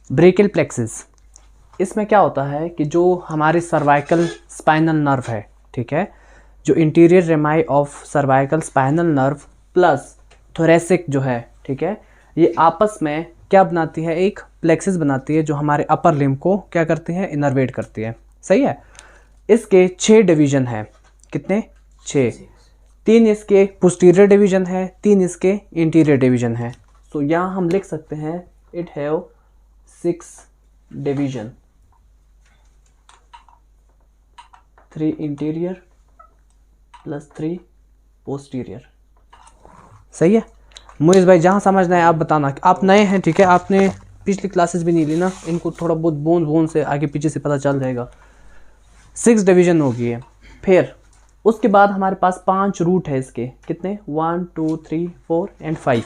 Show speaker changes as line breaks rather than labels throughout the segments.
Brachial plexus, इसमें क्या होता है कि जो हमारे सर्वाइकल स्पाइनल नर्व है, ठीक है, जो interior रेमाई of cervical spinal nerve plus thoracic जो है, ठीक है, ये आपस में क्या बनाती है, एक प्लेक्सिस बनाती है जो हमारे अपर लिम्ब को क्या करती है, इनर्वेट करती है। सही है। इसके 6 डिवीजन है। कितने? 6। 3 इसके पोस्टीरियर डिवीजन है, 3 इसके इंटीरियर डिवीजन है। तो यहाँ हम लिख सकते हैं it have 6 division, 3 interior plus 3 posterior. सही है। मोइज भाई जहाँ समझना है आप बताना। आप नए हैं, ठीक है, आपने पिछली क्लासेस भी नहीं ली ना, इनको थोड़ा बहुत बूंद से आगे पीछे से पता चल जाएगा। 6 डिवीजन होगी है। फिर उसके बाद हमारे पास 5 रूट है इसके। कितने? 1 2 3 4 एंड 5।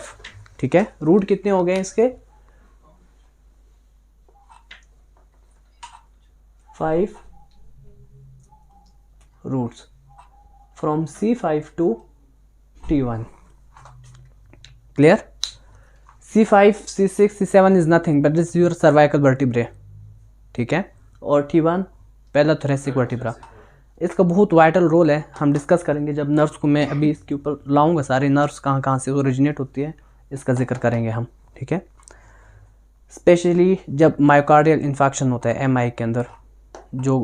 ठीक है, रूट कितने हो गए इसके? 5 roots from C5 to T1। Clear? C5, C6, C7 is nothing but this your cervical vertebrae, ठीक है, और T1 पहला थोरेसिक वर्टिब्रा। इसका बहुत वाइटल रोल है, हम डिस्कस करेंगे जब नर्व्स को मैं अभी इसके ऊपर लाऊंगा, सारे नर्व्स कहाँ कहाँ से ओरिजिनेट होती है इसका जिक्र करेंगे हम, ठीक है। स्पेशली जब मायोकार्डियल इन्फेक्शन होता है MI के अंदर, जो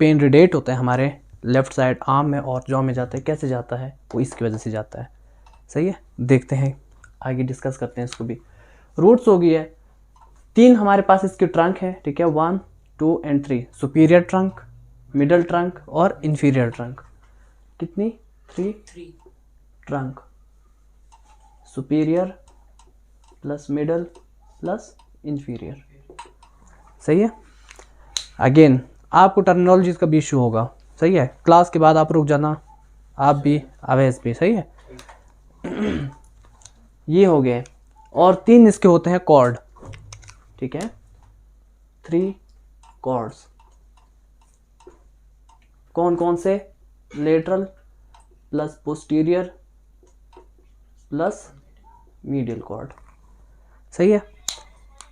पेन रेडिएट होता है हमारे लेफ्ट साइड आर्म में और जॉ में जाता है, कैसे जाता है, वो इसकी वजह से जाता है। सही है, देखते हैं आगे डिस्कस करते हैं इसको भी। रूट्स हो गई है 3 हमारे पास इसके ट्रंक है, ठीक है, 1 2 and 3। Superior trunk, middle trunk और इंफीरियर ट्रंक। कितनी? 3 trunk, superior plus middle plus inferior. सही है। अगेन आपको टर्मिनोलॉजी का भी इशू होगा, सही है, क्लास के बाद आप रुक जाना, आप भी अवैस भी। सही है। ये हो गए। और 3 इसके होते हैं कॉर्ड, ठीक है, 3 कॉर्ड्स। कौन कौन से? Lateral plus posterior plus medial cord. सही है।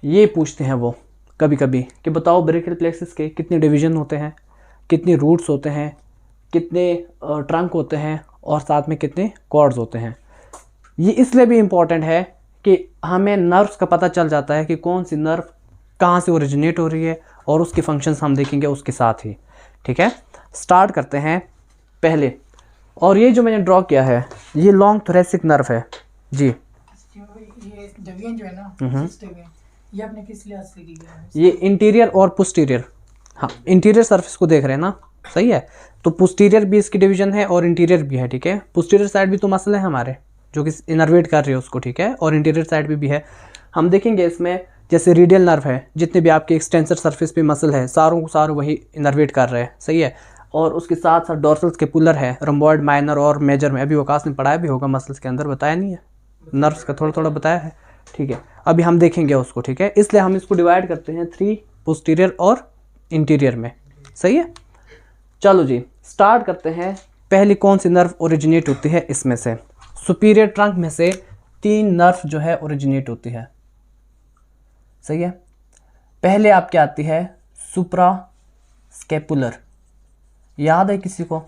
ये पूछते हैं वो कभी कभी कि बताओ ब्रेकियल प्लेक्सिस के कितने डिवीजन होते हैं, कितने रूट्स होते हैं, कितने ट्रंक होते हैं और साथ में कितने कॉर्ड्स होते हैं। ये इसलिए भी इम्पॉर्टेंट है कि हमें नर्व्स का पता चल जाता है कि कौन सी नर्व कहाँ से ओरिजिनेट हो रही है और उसके फंक्शंस हम देखेंगे उसके साथ ही, ठीक है। स्टार्ट करते हैं पहले। और ये जो मैंने ड्रॉ किया है ये लॉन्ग थोरेसिक नर्व है जी।
ये डिवीजन जो है ना, ये आपने किस लिहाज से की है?
ये इंटीरियर और पोस्टीरियर, हाँ, इंटीरियर सरफेस को देख रहे हैं ना, सही है। तो पोस्टीरियर भी इसकी डिवीजन है और इंटीरियर भी है, ठीक है। पोस्टीरियर साइड भी तो मसल है हमारे जो कि इनर्वेट कर रहे हैं उसको, ठीक है, और इंटीरियर साइड भी है। हम देखेंगे इसमें जैसे रेडियल नर्व है, जितने भी आपके एक्सटेंसर सरफेस पे मसल है सारों को सारों वही इनर्वेट कर रहे हैं, सही है। और उसके साथ साथ डोर्सल स्केपुलर है, रोम्बॉइड माइनर और मेजर में, अभी वकास ने पढ़ाया भी होगा मसल्स के अंदर, बताया नहीं है, नर्व्स का थोड़ा थोड़ा बताया है, ठीक है। अभी हम देखेंगे उसको, ठीक है, इसलिए हम इसको डिवाइड करते हैं 3 पोस्टीरियर और इंटीरियर में। सही है। चलो जी स्टार्ट करते हैं। पहली कौन सी नर्व ओरिजिनेट होती है इसमें से? सुपीरियर ट्रंक में से 3 नर्व जो है ओरिजिनेट होती है। सही है। पहले आपकी आती है सुप्रा स्केपुलर, याद है किसी को?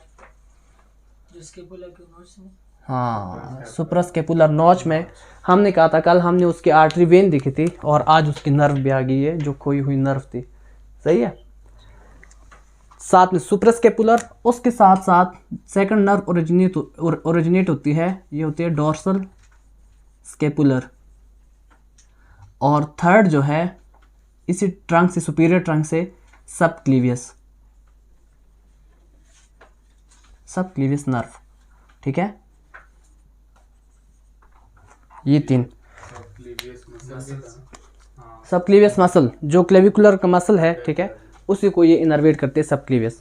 जो स्केपुलर के नोच में,
हाँ, सुप्रा स्केपुलर नॉच में हमने कहा था, कल हमने उसकी आर्टरी वेन देखी थी और आज उसकी नर्व भी आ गई है जो खोई हुई नर्व थी। सही है। साथ में सुप्रा स्केपुलर, उसके साथ साथ सेकंड नर्व ओरिजिनेट होती है, ये होती है डोर्सल स्केपुलर। और थर्ड जो है इसी ट्रंक से, सुपीरियर ट्रंक से, सबक्लीवियस नर्व, ठीक है। ये 3 सबक्लीवियस मसल जो क्लेविकुलर का मसल है, ठीक है, उसी को ये इनर्वेट करते हैं, सबक्लीवियस।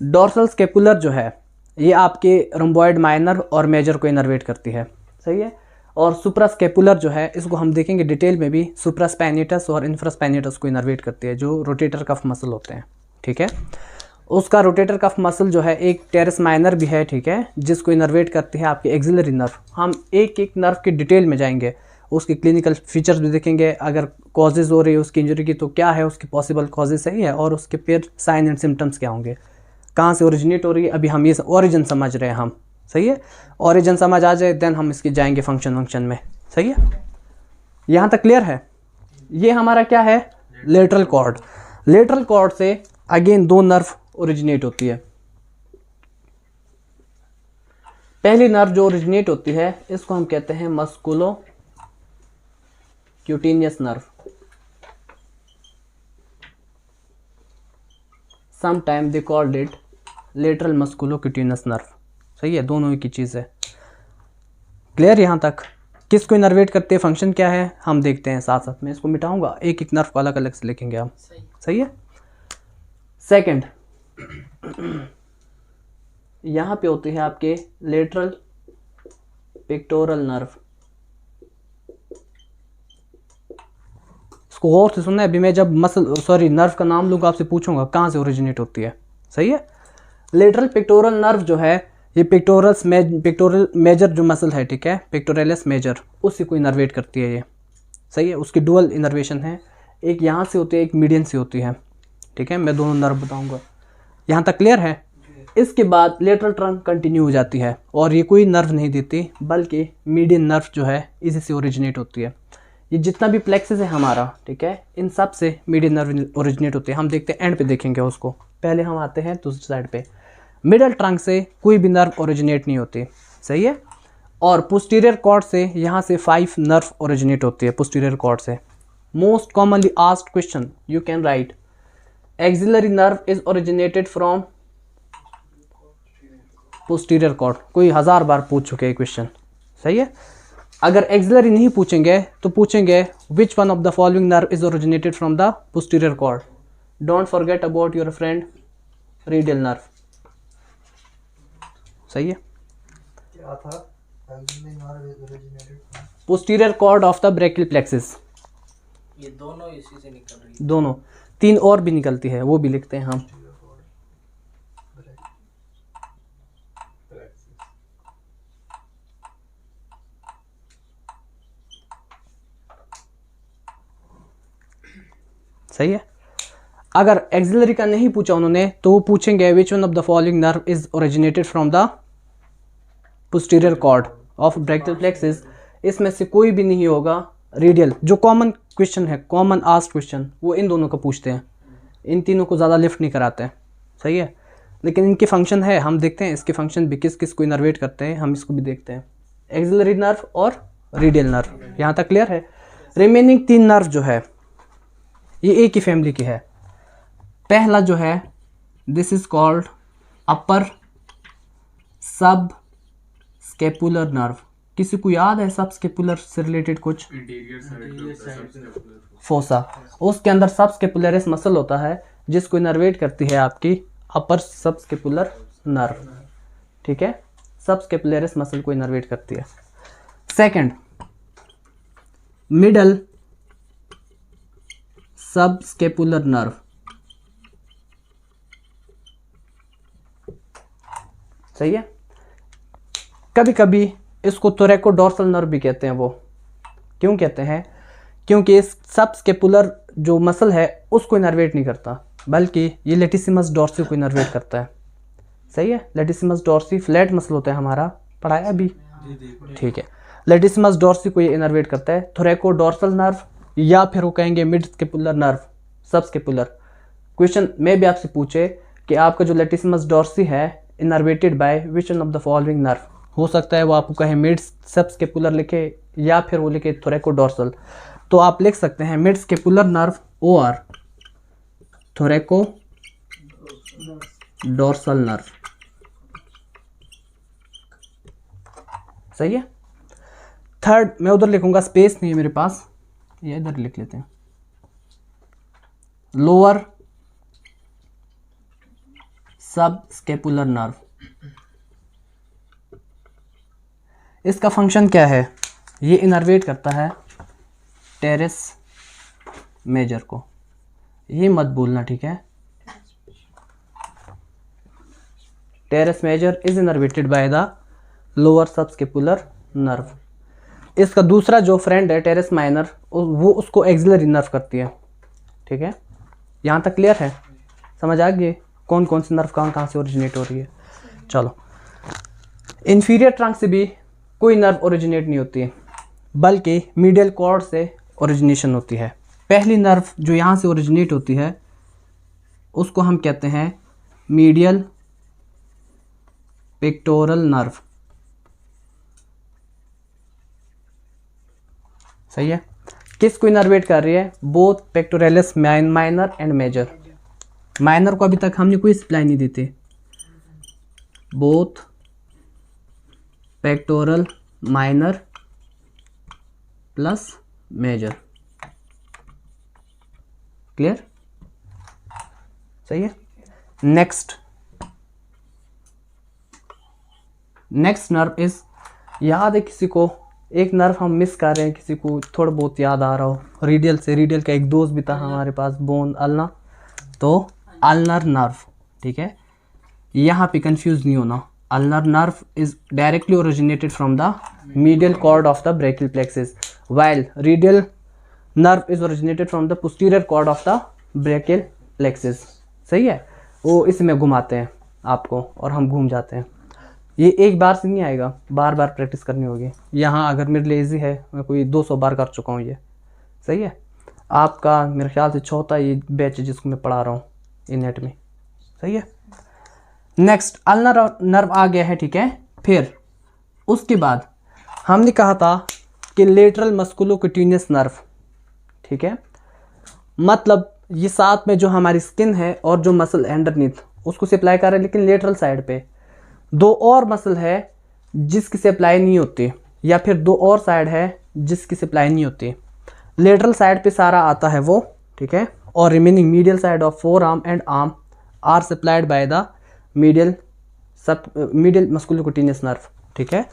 डोर्सल स्केपुलर जो है ये आपके रोम्बॉइड माइनर और मेजर को इनर्वेट करती है। सही है। और सुप्रास्केपुलर जो है इसको हम देखेंगे डिटेल में भी, सुप्रास्पाइनेटस और इंफ्रास्पाइनेटस को इनर्वेट करती है, जो रोटेटर कफ मसल होते हैं, ठीक है। उसका रोटेटर कफ मसल जो है एक टेरेस माइनर भी है, ठीक है, जिसको इनर्वेट करती है आपके एक्सिलरी नर्व। हम एक एक नर्व की डिटेल में जाएंगे उसकी क्लिनिकल फीचर्स भी देखेंगे, अगर कॉजेज़ हो रही है उसकी इंजरी की तो क्या है उसकी पॉसिबल कॉजेज़, सही है, और उसके फिर साइन एंड सिम्टम्स क्या होंगे, कहाँ से ओरिजिनेट हो रही है। अभी हम ये ओरिजिन समझ रहे हैं हम, सही है, ओरिजिन समझ आ जाए देन हम इसकी जाएंगे फंक्शन में, सही है। यहाँ तक क्लियर है। ये हमारा क्या है, लेटरल कॉर्ड। लेटरल कॉर्ड से अगेन दो नर्व ओरिजिनेट होती है। पहली नर्व जो ओरिजिनेट होती है इसको हम कहते हैं मस्कुलो cutaneous nerve, sometime they called it lateral मस्कुलो cutaneous nerve, सही है, दोनों एक ही चीज़ है। क्लियर यहाँ तक। किसको इनर्वेट करते हैं, फंक्शन क्या है हम देखते हैं साथ साथ में। इसको मिटाऊंगा, एक एक नर्व को अलग अलग से लिखेंगे हम, सही है। सेकंड, यहाँ पे होती है आपके लेटरल पेक्टोरल नर्व। इसको गौर से सुनना है, अभी मैं जब नर्व का नाम लूँगा आपसे पूछूंगा कहाँ से ओरिजिनेट होती है, सही है। लेटरल पेक्टोरल नर्व जो है ये पेक्टोरल मेजर जो मसल है, ठीक है, पेक्टोरलिस मेजर, उसी को इनर्वेट करती है ये, सही है। उसकी डुअल इनर्वेशन है, एक यहाँ से होती है एक मीडियन से होती है, ठीक है, मैं दोनों नर्व बताऊंगा। यहाँ तक क्लियर है। इसके बाद लेटरल ट्रंक कंटिन्यू हो जाती है और ये कोई नर्व नहीं देती बल्कि मीडियन नर्व जो है इसी से ओरिजिनेट होती है। ये जितना भी प्लेक्सस है हमारा, ठीक है, इन सब से मीडियन नर्व ओरिजिनेट होते हैं। हम देखते हैं एंड पे देखेंगे उसको, पहले हम आते हैं दूसरी साइड पे। मिडल ट्रंक से कोई भी नर्व ओरिजिनेट नहीं होती, सही है। और पोस्टीरियर कॉर्ड से यहाँ से 5 नर्व ओरिजिनेट होती है पोस्टीरियर कॉर्ड से। Most commonly asked question you can write axillary nerve is originated from posterior cord. कोई 1000 बार पूछ चुके हैं क्वेश्चन, सही है। अगर एक्सिलरी नहीं पूछेंगे तो पूछेंगे which one of the following nerve is originated from the posterior cord. Don't forget about your friend radial nerve, सही है।
क्या था
posterior cord of the brachial plexus.
ये दोनों इसी से निकल रही है।
दोनों, 3 और भी निकलती है, वो भी लिखते हैं हम। सही है। अगर एक्सिलरी का नहीं पूछा उन्होंने तो वो पूछेंगे which one of the following nerve is originated from the posterior cord of brachial plexus. इसमें से कोई भी नहीं होगा रेडियल। जो कॉमन क्वेश्चन है, कॉमन आस्क्ड क्वेश्चन, वो इन दोनों का पूछते हैं, इन तीनों को ज़्यादा लिफ्ट नहीं कराते हैं, सही है। लेकिन इनके फंक्शन है, हम देखते हैं इसके फंक्शन भी किस किस को इनर्वेट करते हैं, हम इसको भी देखते हैं। एक्सिलरी नर्व और रेडियल नर्व, यहाँ तक क्लियर है। रिमेनिंग 3 नर्व जो है ये एक ही फैमिली की है। पहला जो है दिस इज कॉल्ड अपर सब स्केपुलर नर्व। किसी को याद है सब स्केपुलर से रिलेटेड कुछ? फोसा, उसके अंदर सब स्केपुलरिस मसल होता है जिसको इनर्वेट करती है आपकी अपर सब स्केपुलर नर्व, ठीक है, सब स्केपुलरिस मसल को इनर्वेट करती है। सेकंड, मिडल सब स्केपुलर नर्व, सही है। कभी कभी इसको थोरैकोडोर्सल नर्व भी कहते हैं। वो क्यों कहते हैं? क्योंकि इस सब स्केपुलर जो मसल है उसको इनर्वेट नहीं करता बल्कि ये लेटिसिमस डॉर्सी को इनर्वेट करता है, सही है। लेटिसिमस डॉर्सी फ्लैट मसल होता है हमारा, पढ़ाया भी, ठीक है। लेटिसिमस डॉर्सी को ये इनर्वेट करता है। थोरैकोडोर्सल नर्व या फिर वो कहेंगे मिड स्केपुलर नर्व, सब स्केपुलर। क्वेश्चन में भी आपसे पूछे कि आपका जो लेटिसिमस डॉर्सी है innervated by which one of the following nerve, हो सकता है वो आपको कहे मिड सब स्केपुलर लिखे या फिर वो लिखे थोरैकोडोर्सल, तो आप लिख सकते हैं मिड स्केपुलर नर्व और थोरैकोडोर्सल नर्व, सही है। थर्ड, मैं उधर लिखूंगा, स्पेस नहीं है मेरे पास, ये इधर लिख लेते हैं, लोअर सब स्केपुलर नर्व। इसका फंक्शन क्या है? ये इनर्वेट करता है टेरेस मेजर को, ये मत भूलना, ठीक है। Teres major is innervated by the lower subscapular nerve. इसका दूसरा जो फ्रेंड है टेरेस माइनर, वो उसको एक्सिलरी नर्व करती है। ठीक है, यहाँ तक क्लियर है? समझ आ गई कौन कौन सी नर्व कहाँ से ओरिजिनेट हो रही है। चलो, इन्फीरियर ट्रंक से भी कोई नर्व ओरिजिनेट नहीं होती है, बल्कि मीडियल कॉर्ड से ओरिजिनेशन होती है। पहली नर्व जो यहाँ से ओरिजिनेट होती है उसको हम कहते हैं मीडियल पेक्टोरल नर्व। सही है? किसको इनर्वेट कर रही है? Both pectoralis minor and major. Minor को अभी तक हमने कोई सप्लाई नहीं दी थी। Both pectoral minor plus major. Clear? सही है। नेक्स्ट नर्व इज, याद है किसी को? एक नर्व हम मिस कर रहे हैं, किसी को थोड़ा बहुत याद आ रहा हो? रेडियल से, रेडियल का एक दोस्त भी था हमारे पास, बोन अल्ना, तो अल्नर नर्व। ठीक है, यहाँ पे कंफ्यूज नहीं होना। Ulnar nerve is directly originated from the medial cord of the brachial plexus, while radial nerve is originated from the posterior cord of the brachial plexus। सही है? वो इसमें घुमाते हैं आपको और हम घूम जाते हैं। ये एक बार से नहीं आएगा, बार बार प्रैक्टिस करनी होगी। यहाँ अगर मेरे लिए ईजी है, मैं कोई 200 बार कर चुका हूँ ये। सही है? आपका मेरे ख्याल से चौथा ये बैच है जिसको मैं पढ़ा रहा हूँ इनेट में। सही है? नेक्स्ट अल्नर नर्व आ गया है। ठीक है, फिर उसके बाद हमने कहा था कि लेटरल मस्कुलोक्यूटेनियस नर्व। ठीक है, मतलब ये साथ में जो हमारी स्किन है और जो मसल अंडरनीथ उसको सप्लाई कर रहा है, लेकिन लेटरल साइड पे दो और मसल है जिसकी सप्लाई नहीं होती, या फिर दो और साइड है जिसकी सप्लाई नहीं होती। लेटरल साइड पे सारा आता है वो। ठीक है, और remaining medial side of forearm and arm are supplied by the medial musculocutaneous nerve. ठीक है,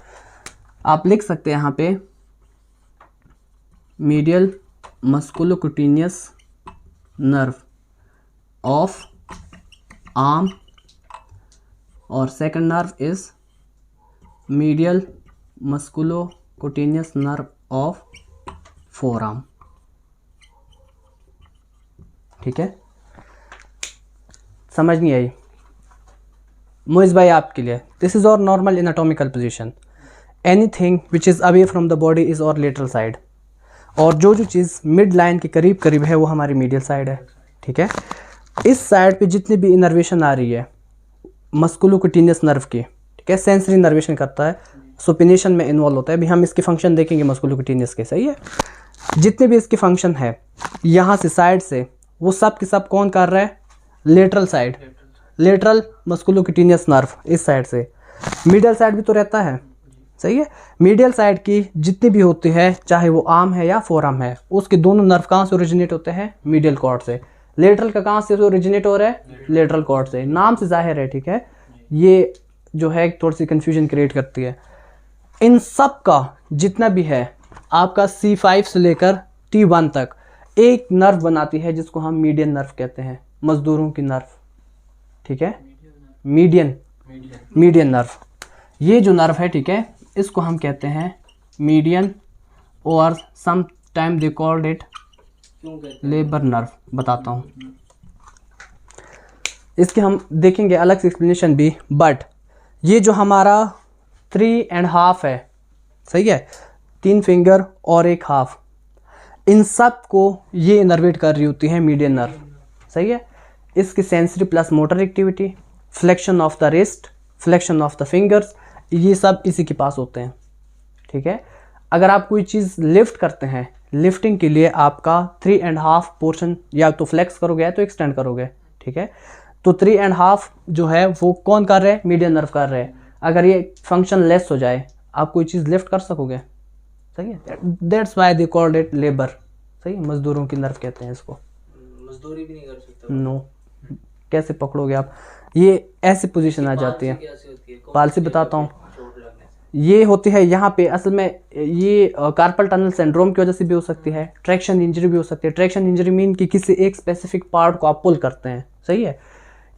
आप लिख सकते हैं यहाँ पे medial musculocutaneous nerve of arm, और second nerve is medial musculocutaneous nerve of forearm. ठीक है, समझ नहीं आई? मोइज भाई आपके लिए, this is our normal anatomical position. Anything which is away from the body is our lateral side, और जो चीज़ मिड लाइन के करीब करीब है वो हमारी मीडियल साइड है। ठीक है, इस साइड पे जितनी भी इनर्वेशन आ रही है मस्कुलोक्यूटेनियस नर्व की, ठीक है, सेंसरी इनर्वेशन करता है, सुपिनेशन में इन्वॉल्व होता है। अभी हम इसके फंक्शन देखेंगे मस्कुलोक्यूटेनियस के। सही है, जितने भी इसके फंक्शन है यहाँ से साइड से, वो सब के सब कौन कर रहा है? Lateral side, lateral musculocutaneous nerve इस साइड से। मिडियल साइड भी तो रहता है। सही है, मीडियल साइड की जितनी भी होती है, चाहे वो आर्म है या फोर आर्म है, उसके दोनों नर्व कहाँ से ओरिजिनेट होते हैं? मीडियल कॉर्ड से। लेटरल का कहाँ से ओरिजिनेट हो रहा है? लेटरल कॉर्ड से। नाम से जाहिर है। ठीक है, ये जो है थोड़ी सी कंफ्यूजन क्रिएट करती है। इन सब का जितना भी है आपका C5 से लेकर T1 तक एक नर्व बनाती है जिसको हम मीडियन नर्व कहते हैं, मजदूरों की नर्व। ठीक है, मीडियन नर्व, ये जो नर्व है, ठीक है, इसको हम कहते हैं मीडियन, और some time they called it labour nerve. बताता हूँ, इसके हम देखेंगे अलग से एक्सप्लेनेशन भी, बट ये जो हमारा 3.5 है, सही है, 3 फिंगर और 1 हाफ, इन सब को ये इनर्वेट कर रही होती है मीडियन नर्व। सही है, इसकी sensory plus motor activity, flexion of the wrist, flexion of the fingers, ये सब इसी के पास होते हैं। ठीक है, अगर आप कोई चीज़ लिफ्ट करते हैं, लिफ्टिंग के लिए आपका 3.5 पोर्शन या तो फ्लेक्स करोगे या तो एक्सटेंड करोगे। ठीक है, तो 3.5 जो है वो कौन कर रहे हैं? मीडियन नर्व कर रहे हैं। अगर ये फंक्शन लेस हो जाए, आप कोई चीज़ लिफ्ट कर सकोगे? सही है, that's why they called it labour. सही है, मजदूरों की नर्व कहते हैं इसको।
मजदूरी भी नहीं कर सकते।
नो, कैसे पकड़ोगे आप? ये ऐसी पोजीशन आ जाती है। पालसी बताता हूँ, ये होती है यहाँ पे, असल में ये कार्पल टनल सिंड्रोम की वजह से भी हो सकती है, ट्रैक्शन इंजरी भी हो सकती है। ट्रैक्शन इंजरी मीन कि किसी एक स्पेसिफिक पार्ट को आप पुल करते हैं। सही है,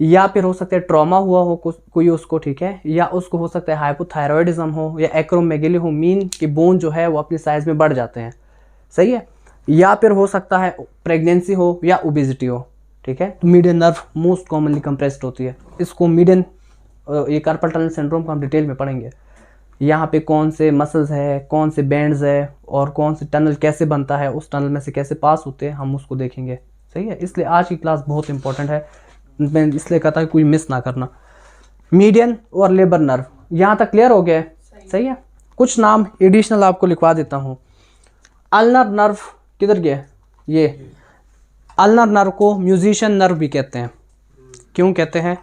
या फिर हो सकता है ट्रॉमा हुआ हो कोई उसको, ठीक है, या उसको हो सकता है हाइपोथायरॉयडिज्म हो या एक्रोमेगेली हो, मीन कि बोन जो है वो अपनी साइज में बढ़ जाते हैं, सही है, या फिर हो सकता है प्रेगनेंसी हो या ओबेसिटी हो, ठीक है। Median nerve most commonly compressed होती है, इसको मीडियन, ये कार्पल टनल सिंड्रोम को हम डिटेल में पढ़ेंगे। यहाँ पे कौन से मसल्स है, कौन से बैंड्स है और कौन से टनल कैसे बनता है, उस टनल में से कैसे पास होते हैं, हम उसको देखेंगे, सही है। इसलिए आज की क्लास बहुत इंपॉर्टेंट है, मैं इसलिए कहता हूँ कोई मिस ना करना। मीडियन और लेबर नर्व, यहाँ तक क्लियर हो गया है, सही है। कुछ नाम एडिशनल आपको लिखवा देता हूँ। अल्नर नर्व किधर गया, ये अल्नर नर्व को म्यूजिशियन नर्व भी कहते हैं। क्यों कहते हैं,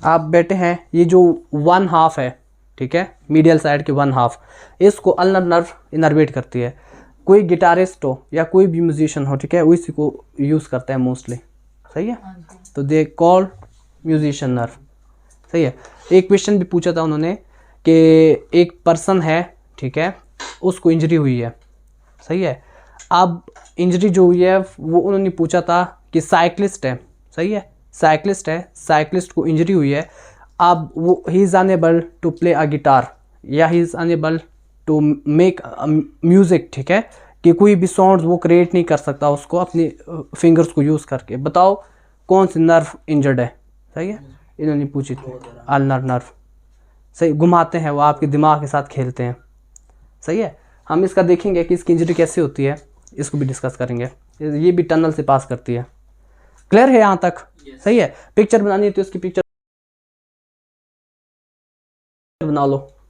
आप बैठे हैं, ये जो 1/2 है, ठीक है, मीडियल साइड के 1/2, इसको अल्नर नर्व इनर्वेट करती है। कोई गिटारिस्ट हो या कोई भी म्यूजिशियन हो, ठीक है, वो इसी को यूज़ करता है मोस्टली, सही है। तो दे कॉल म्यूजिशियन नर्व, सही है। एक क्वेश्चन भी पूछा था उन्होंने कि एक पर्सन है, ठीक है, उसको इंजरी हुई है, सही है। अब इंजरी जो हुई है वो उन्होंने पूछा था कि साइकिलिस्ट है, सही है, साइकिलिस्ट है, साइकिलिस्ट को इंजरी हुई है। अब वो he is unable to play a guitar या he is unable to make music, ठीक है, कि कोई भी साउंड्स वो क्रिएट नहीं कर सकता उसको अपनी फिंगर्स को यूज़ करके। बताओ कौन सी नर्व इंजर्ड है, सही है, इन्होंने पूछी थी, अल्नर नर्व, सही। घुमाते हैं वो, आपके दिमाग के साथ खेलते हैं, सही है। हम इसका देखेंगे कि इसकी इंजरी कैसे होती है, इसको भी डिस्कस करेंगे। ये भी टनल से पास करती है, क्लियर है यहाँ तक, सही है। पिक्चर बनानी है तो इसकी पिक्चर बना लो।